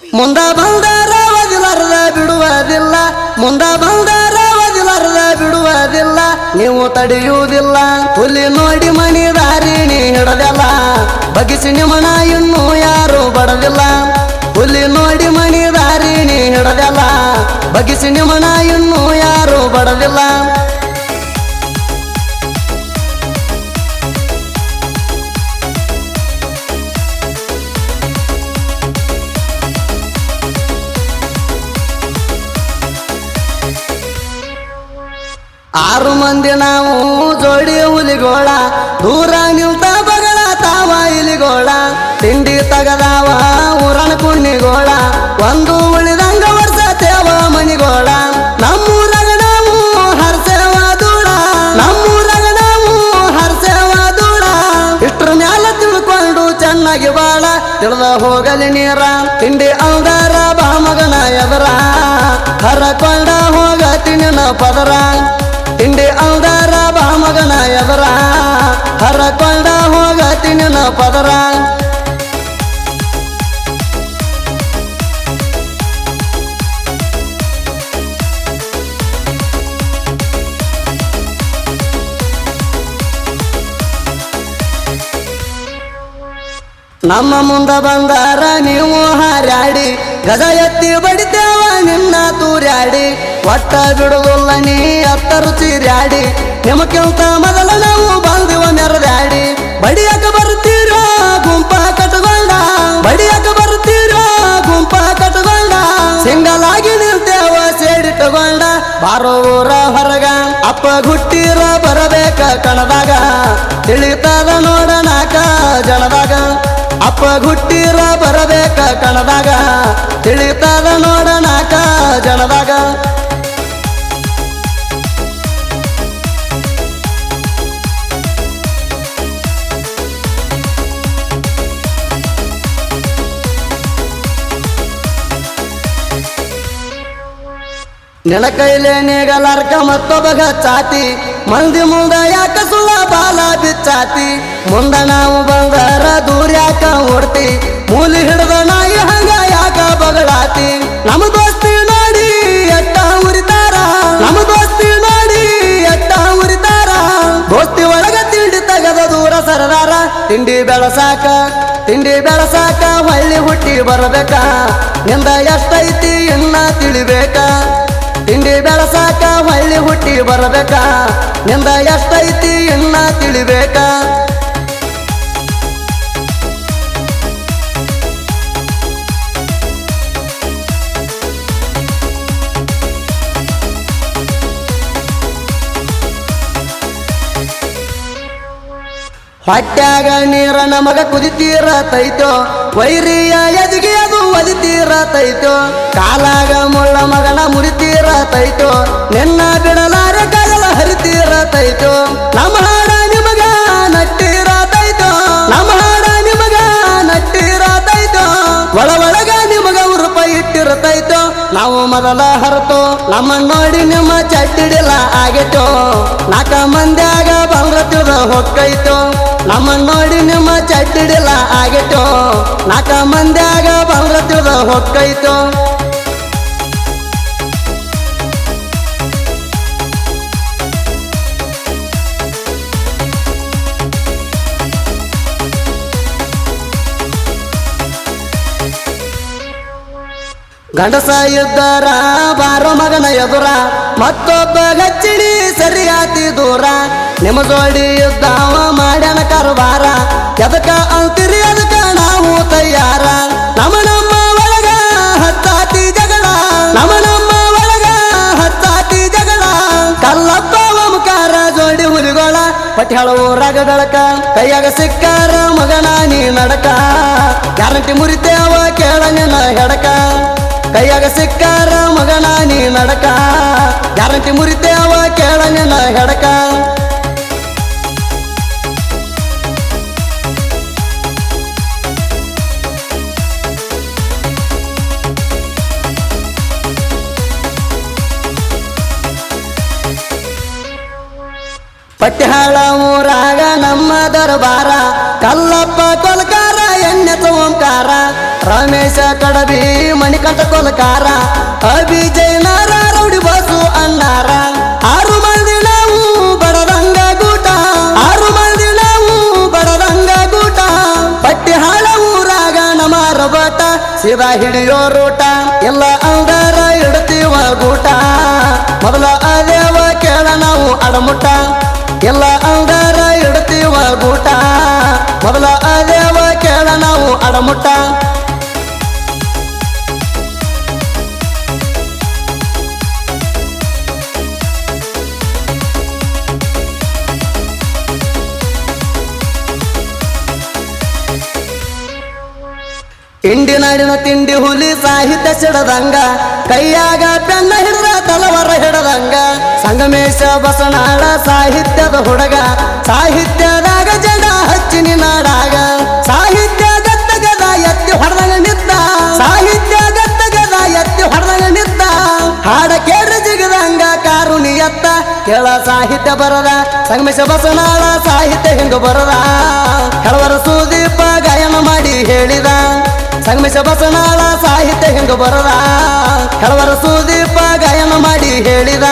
ಮುಂದ ಬಂದರ ಒದಿಲಾರದ ಬಿಡುವುದಿಲ್ಲ, ಮುಂದ ಬಂದರ ಒದಿಲಾರದ ಬಿಡುವುದಿಲ್ಲ, ನೀವು ತಡೆಯುವುದಿಲ್ಲ. ಹುಲಿ ನೋಡಿ ಮಣಿ ದಾರಿಣಿ ಹಿಡದಲ್ಲ, ಬಗಿಸಿ ನಿಮಣ ಇನ್ನೂ ಯಾರು ಬಡದಿಲ್ಲ. ಹುಲಿ ನೋಡಿ ಮಣಿ ದಾರಿಣಿ ಹಿಡದಲ್ಲ, ಬಗಿಸಿ ನಿಮಣ ಇನ್ನೂ ಯಾರು ಬಡದಿಲ್ಲ. ಆರು ಮಂದಿ ನಾವು ಜೋಡಿ ಹುಲಿಗೋಳ, ದೂರ ನಿಲ್ತ ಬಗಳ ತಾವ ಇಲಿಗೋಳ. ತಿಂಡಿ ತಗದಾವ ಊರನ ಕುಣ್ಣಿಗೋಳ, ಒಂದು ಉಳಿದಂಗ ವರ್ಷತೇವ ಮನಿಗೋಳ. ನಮ್ಮೂರಾಗ ನಾವು ಹರ್ಸೇವ ದೂಡ, ನಮ್ಮೂರಾಗ ನಾವು ಹರ್ಸೇವ ದೂಡ. ಇಷ್ಟ್ರ ಮ್ಯಾಲ ತಿಳ್ಕೊಂಡು ಚೆನ್ನಾಗಿ ಬಾಳ, ತಿಳಿದ ಹೋಗಲಿ ನೀರ. ತಿಂಡಿ ಅಂಗಾರ ಬಾ ಮಗನ ಎದರ, ಹರಕೊಂಡ ಹೋಗತೀನಿ ನ ಪದರ. ತಿಂಡಿ ಅಂಗಾರ ಬಾ ಮಗನ ಎದರ, ಹರಕೊಂಡ ಹೋಗತೀನಿ ನ ಪದರ. ನಮ್ಮ ಮುಂದ ಬಂದಾರ ನೀವು ಹಾರ್ಯಾಡಿ, ಗದ ಎತ್ತಿ ಬಡಿತೇವ ನಿನ್ನ ತೂರ್ಯಾಡಿ. ಒಟ್ಟ ಬಿಡುವುಲ್ಲ ನೀ ಅತ್ತ ರುಚಿರ್ಯಾಡಿ, ನಿಮಕ್ಕಿಂತ ಮೊದಲ ನಾವು ಬಂದಿವ ಮೆರದ್ಯಾಡಿ. ಬಡಿಯಾಕ ಬರ್ತೀರೋ ಗುಂಪ ಕಟ್ಕೊಂಡ, ಬಡಿಯಾಕ ಬರ್ತೀರೋ ಗುಂಪ ಕಟ್ಕೊಂಡ. ಸಿಂಗಲ್ ಆಗಿ ನಿಲ್ತೇವ ಸೇಡಿಟ್ಟುಕೊಂಡ, ಬಾರೋ ಊರ ಹೊರಗ ಅಪ್ಪ ಗುಟ್ಟಿರ ಬರಬೇಕ ಕಣದಾಗ. ತಿಳಿತದ ನೋಡನಾಕ ಜನದಾಗ, ಅಪ್ಪ ಗುಟ್ಟಿರ ಬರಬೇಕ ಕಣದಾಗ. ತಿಳಿತದ ನೋಡನಾಕ ಜನದಾಗ. ನಿನ ಕೈಲೇ ನೀಗಲಾರ್ಕ ಮತ್ತೊಬ್ಬಗ ಚಾತಿ, ಮಂದಿ ಮುಂದ ಯಾಕ ಸುಳ್ಳ ಬಾಲ ಬಿಚ್ಚಾತಿ. ಮುಂದ ನಾವು ಬಂಗಾರ ದೂರ ಯಾಕ ಓಡ್ತಿ, ಮೂಲಿ ಹಿಡ್ದ ನಾಯಿ ಹಂಗ ಯಾಕ ಬಗಳಾತಿ. ನಮ್ಮ ದೋಸ್ತಿ ನೋಡಿ ಎಟ್ಟ ಉರಿತಾರ, ನಮ್ಮ ದೋಸ್ತಿ ನೋಡಿ ಎಟ್ಟ ಉರಿತಾರ. ದೋಸ್ತಿ ಒಳಗ ತಿಂಡಿ ತೆಗದ ದೂರ ಸರದಾರ. ತಿಂಡಿ ಬೆಳಸಾಕ, ತಿಂಡಿ ಬೆಳಸಾಕ ಹೊಳ್ಳಿ ಹುಟ್ಟಿ ಬರಬೇಕ. ನಿಂದ ಎಷ್ಟೈತಿ ಇನ್ನ ತಿಳಿಬೇಕ. ತಿಂಡಿ ಬೆಳಸಾಕ ಹೊಳ್ಳಿ ಹುಟ್ಟಿ ಬರಬೇಕ. ನಿಂದ ಎಷ್ಟೈತಿ ಇನ್ನ ತಿಳಿಬೇಕ. ಹೊಟ್ಯಾಗ ನೀರ ನಮಗ ಕುದಿತೀರತೈತೋ, ವೈರಿಯ ಎದಿಗೆ ಅದು ಒದಿತೀರತೈತೋ. ಕಾಲಾಗ ಮುಳ್ಳ ಮಗನ ಮುರಿತೀರತೈತೋ, ನಿನ್ನ ಬಿಡಲಾರ ಕಗಲ ಹರಿತೀರತೈತೋ. ನಮ್ಮ ಹಾಡ ನಿಮಗ ನಟ್ಟಿರತೈತೋ, ನಮ್ಮ ಹಾಡ ನಿಮಗ ನಟ್ಟಿರತೈತೋ. ಒಳಗ ನಿಮಗ ಉರುಪ ಇಟ್ಟಿರತೈತೋ. ನಾವು ಮೊದಲ ಹರತೋ, ನಮ್ಮ ನೋಡಿ ನಿಮ್ಮ ಚಟ್ಟಿಡಿಲ್ಲ ಆಗಿತ್ತೋ. ನಾಕ ಮಂದ್ಯಾಗ ಬಂದ್ರ ತಿಳ್ದ ಹೊಕ್ಕೈತೋ. ನಮ್ಮ ನೋಡಿ ನಿಮ್ಮ ಚಟ್ಟಿಡಿಲ್ಲ ಆಗಿತ್ತೋ. ನಾಕ ಮಂದ್ಯಾಗ ಬಂದ್ರ ತಿಳ್ದ ಹೊಕ್ಕೈತೋ. ಗಂಡಸ ಇದ್ದರ ಬಾರೋ ಮಗನ ಎದುರ, ಮತ್ತೊಬ್ಬ ಗಚ್ಚಿಡಿ ಸರಿಯಾತಿ ದೂರ. ನಿಮ್ಮ ಜೋಡಿ ಇದ್ದಾವ ಮಾಡ್ಯಾನ ಕರ್ವಾರ, ಎದಕ ಅಂತಿರಿ ಅದಕ್ಕ ನಾವು ತಯಾರ. ನಮ್ಮ ಒಳಗ ಹತ್ತಾತಿ ಜಗಳ, ನಮ್ಮ ಒಳಗ ಹತ್ತಾತಿ ಜಗಳ. ಕಲ್ಲಪ್ಪ ಓಂಕಾರ ಜೋಡಿ ಹುಲಿಗೋಳ, ಪಟ್ಯಾಳ ಊರಾಗ ಬೆಳಕ. ಕೈಯಾಗ ಸಿಕ್ಕಾರ ಮಗನ ನೀ ನಡಕ, ಗ್ಯಾರಂಟಿ ಮುರಿತೇವ ಕೇಳ ನಿನ್ನ ಹೆಡಕ. ಕೈಯಾಗ ಸಿಕ್ಕಾರ ಮಗನ ನೀ ನಡಕ, ಗ್ಯಾರಂಟಿ ಮುರಿತೇವ ಕೇಳ ನಿನ್ನ ಹೆಡಕ. ಪಟ್ಯಾಳ ಊರಾಗ ನಮ್ಮ ದರ್ಬಾರ, ಕಲ್ಲಪ್ಪ ಕೊಲ್ಕಾರ ಎಣ್ಣೆ ಓಂಕಾರ. ರಮೇಶ ಕಡಬಿ ಮಣಿಕಂಠ ಕೊಲಕಾರ ಅಭಿಜಯನಾರ ರೌಡಿ ಬಾಸು ಅಣ್ಣಾರ 6 ಮಂದಿ ನಾವು ಬಡದಂಗ ಗೂಟ 6 ಮಂದಿ ನಾವು ಬಡದಂಗ ಗೂಟ ಪಟ್ಟಿ ಹಾಳ ಊರಾಗ ನಮಾರ ಬಾಟ ಸೀದಾ ಹಿಡಿಯೋ ರೂಟ ಎಲ್ಲ ಅಂದರ ಇಡ್ತೀವ ಗೂಟ ಮೊದಲ ಅದೇವ ಕೇಳ ನಾವು ಅಡಮುಟ್ಟ ಎಲ್ಲ ಅಂದರ ಇಡ್ತೀವ ಗೂಟ ಮೊದಲ ಅದೇವ ಕೇಳ ನಾವು ಅಡಮುಟ್ಟ ಇಂಡಿನಾಡಿನ ತಿಂಡಿ ಹುಲಿ ಸಾಹಿತ್ಯ ಸಿಡದಂಗ ಕೈಯಾಗ ಪೆನ್ನ ಹಿಡಿದ ತಲವರ ಹಿಡದಂಗ ಸಂಗಮೇಶ ಬಸನಾಳ ಸಾಹಿತ್ಯದ ಹುಡುಗ ಸಾಹಿತ್ಯದಾಗ ಜಡ ಹಚ್ಚಿನಿ ನಾಡಾಗ ಸಾಹಿತ್ಯ ಗದ್ದಗದ ಎತ್ತಿ ಹೊಡೆದಂಗ ನಿದ್ದ ಸಾಹಿತ್ಯ ಗದ್ದಗದ ಎತ್ತಿ ಹೊಡೆದಂಗ ನಿದ್ದ ಹಾಡ ಕೇಳ ಜಿಗದಂಗ ಕಾರುಣಿ ಎತ್ತ ಕೇಳ ಸಾಹಿತ್ಯ ಬರದ ಸಂಗಮೇಶ ಬಸನಾಳ ಸಾಹಿತ್ಯ ಹಿಂಗ ಬರದ ಕಳವರ ಸುದೀಪ ಗಾಯನ ಮಾಡಿ ಹೇಳಿದ ಸಂಗಮೇಶ ಬಸನಾಳ ಸಾಹಿತ್ಯ ಹಿಂಗ ಬರದ ಕಳವರ ಸುದೀಪ ಗಾಯನ ಮಾಡಿ ಹೇಳಿದ